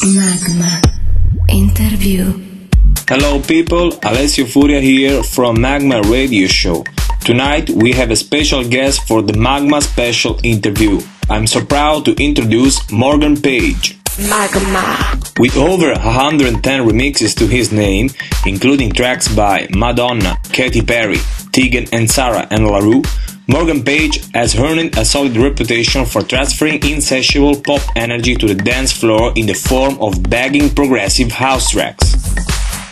MaGmA Interview. Hello people, Alessio Furia here from MaGmA Radio Show. Tonight we have a special guest for the MaGmA special interview. I'm so proud to introduce Morgan Page. MaGmA. With over 110 remixes to his name, including tracks by Madonna, Katy Perry, Tegan and Sara and LaRue, Morgan Page has earned a solid reputation for transferring insatiable pop energy to the dance floor in the form of bagging progressive house tracks.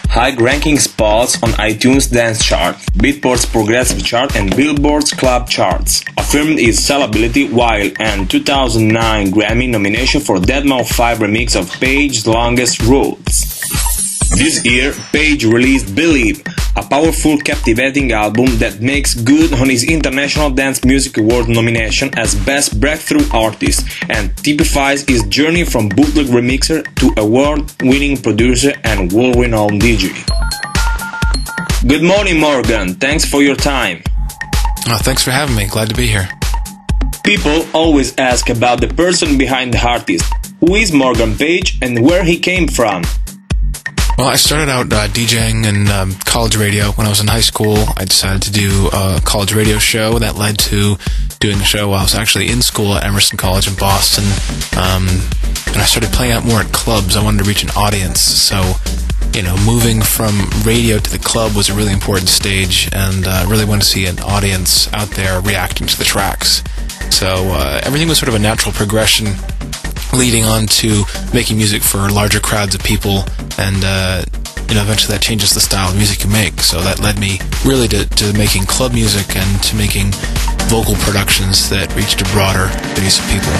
High-ranking spots on iTunes Dance Chart, Beatport's Progressive Chart and Billboard's Club Charts, affirmed his sellability while an 2009 Grammy nomination for deadmau5 remix of Page's Longest Roads. This year, Page released Believe, a powerful, captivating album that makes good on his International Dance Music Award nomination as Best Breakthrough Artist and typifies his journey from bootleg remixer to award-winning producer and world-renowned DJ. Good morning, Morgan. Thanks for your time. Thanks for having me. Glad to be here. People always ask about the person behind the artist. Who is Morgan Page and where he came from? Well, I started out DJing in college radio. When I was in high school, I decided to do a college radio show. That led to doing a show while I was actually in school at Emerson College in Boston. And I started playing out more at clubs. I wanted to reach an audience. So, moving from radio to the club was a really important stage, and I really wanted to see an audience out there reacting to the tracks. So everything was sort of a natural progression leading on to making music for larger crowds of people, and eventually that changes the style of music you make. So that led me really to making club music and to making vocal productions that reached a broader base of people.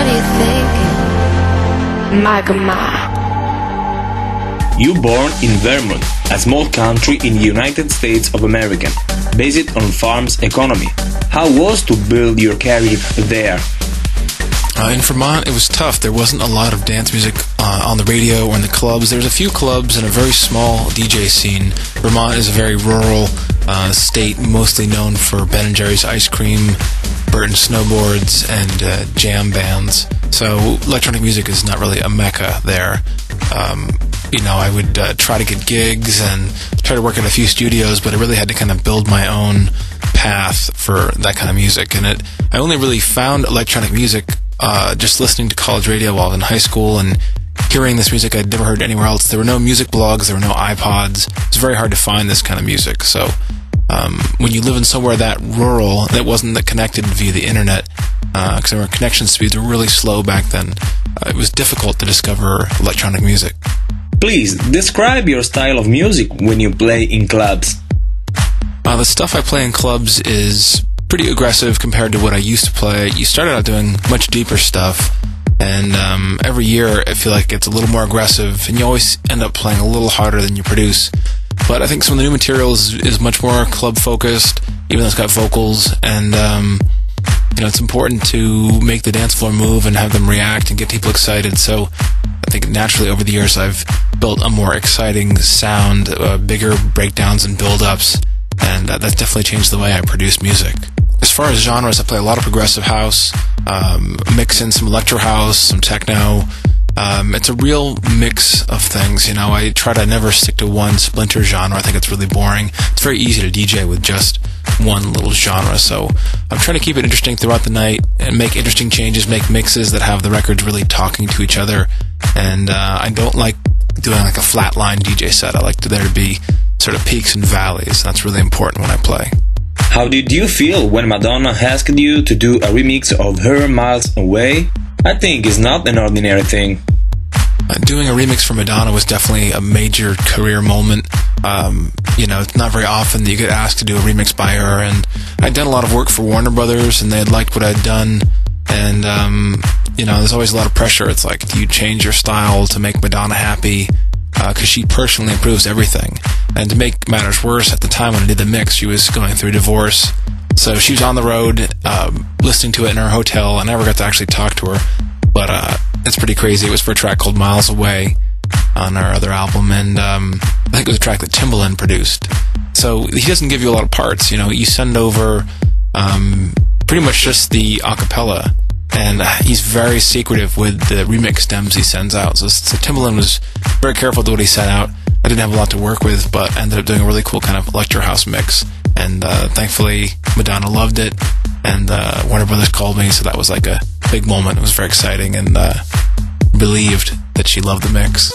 What are you thinking? MaGmA. You born in Vermont, a small country in the United States of America, based on farms economy. How was to build your career there? In Vermont, it was tough. There wasn't a lot of dance music on the radio or in the clubs. There was a few clubs and a very small DJ scene. Vermont is a very rural state, mostly known for Ben & Jerry's ice cream, Burton snowboards, and jam bands. So electronic music is not really a mecca there. I would try to get gigs and try to work at a few studios, but I really had to kind of build my own path for that kind of music. And I only really found electronic music just listening to college radio while I was in high school and hearing this music I'd never heard anywhere else. There were no music blogs, there were no iPods. It's very hard to find this kind of music. So when you live in somewhere that rural, that wasn't connected via the internet, because our connection speeds were really slow back then, it was difficult to discover electronic music. Please, describe your style of music when you play in clubs. The stuff I play in clubs is pretty aggressive compared to what I used to play. You started out doing much deeper stuff, and every year I feel like it's a little more aggressive, and you always end up playing a little harder than you produce. But I think some of the new material is much more club-focused, even though it's got vocals, and it's important to make the dance floor move and have them react and get people excited. So I think naturally over the years I've built a more exciting sound, bigger breakdowns and build-ups, and that's definitely changed the way I produce music. As far as genres, I play a lot of progressive house, mix in some electro house, some techno. It's a real mix of things. I try to never stick to one splinter genre. I think it's really boring. It's very easy to DJ with just one little genre, so I'm trying to keep it interesting throughout the night and make interesting changes, make mixes that have the records really talking to each other. And I don't like doing like a flatline DJ set. I like there to be sort of peaks and valleys. That's really important when I play. How did you feel when Madonna asked you to do a remix of Her Miles Away? I think it's not an ordinary thing. Doing a remix for Madonna was definitely a major career moment. It's not very often that you get asked to do a remix by her, and I'd done a lot of work for Warner Brothers, and they had liked what I'd done, and there's always a lot of pressure. It's like, do you change your style to make Madonna happy? Because she personally improves everything. And to make matters worse, at the time when I did the mix, she was going through a divorce. So she was on the road, listening to it in her hotel. I never got to actually talk to her, but it's pretty crazy. It was for a track called Miles Away on our other album, and I think it was a track that Timbaland produced. So he doesn't give you a lot of parts. You send over pretty much just the acapella, and he's very secretive with the remix stems he sends out. So Timbaland was very careful with what he sent out. I didn't have a lot to work with, but ended up doing a really cool kind of electro house mix. And thankfully, Madonna loved it, and Warner Brothers called me, so that was like a big moment. It was very exciting, and relieved that she loved the mix.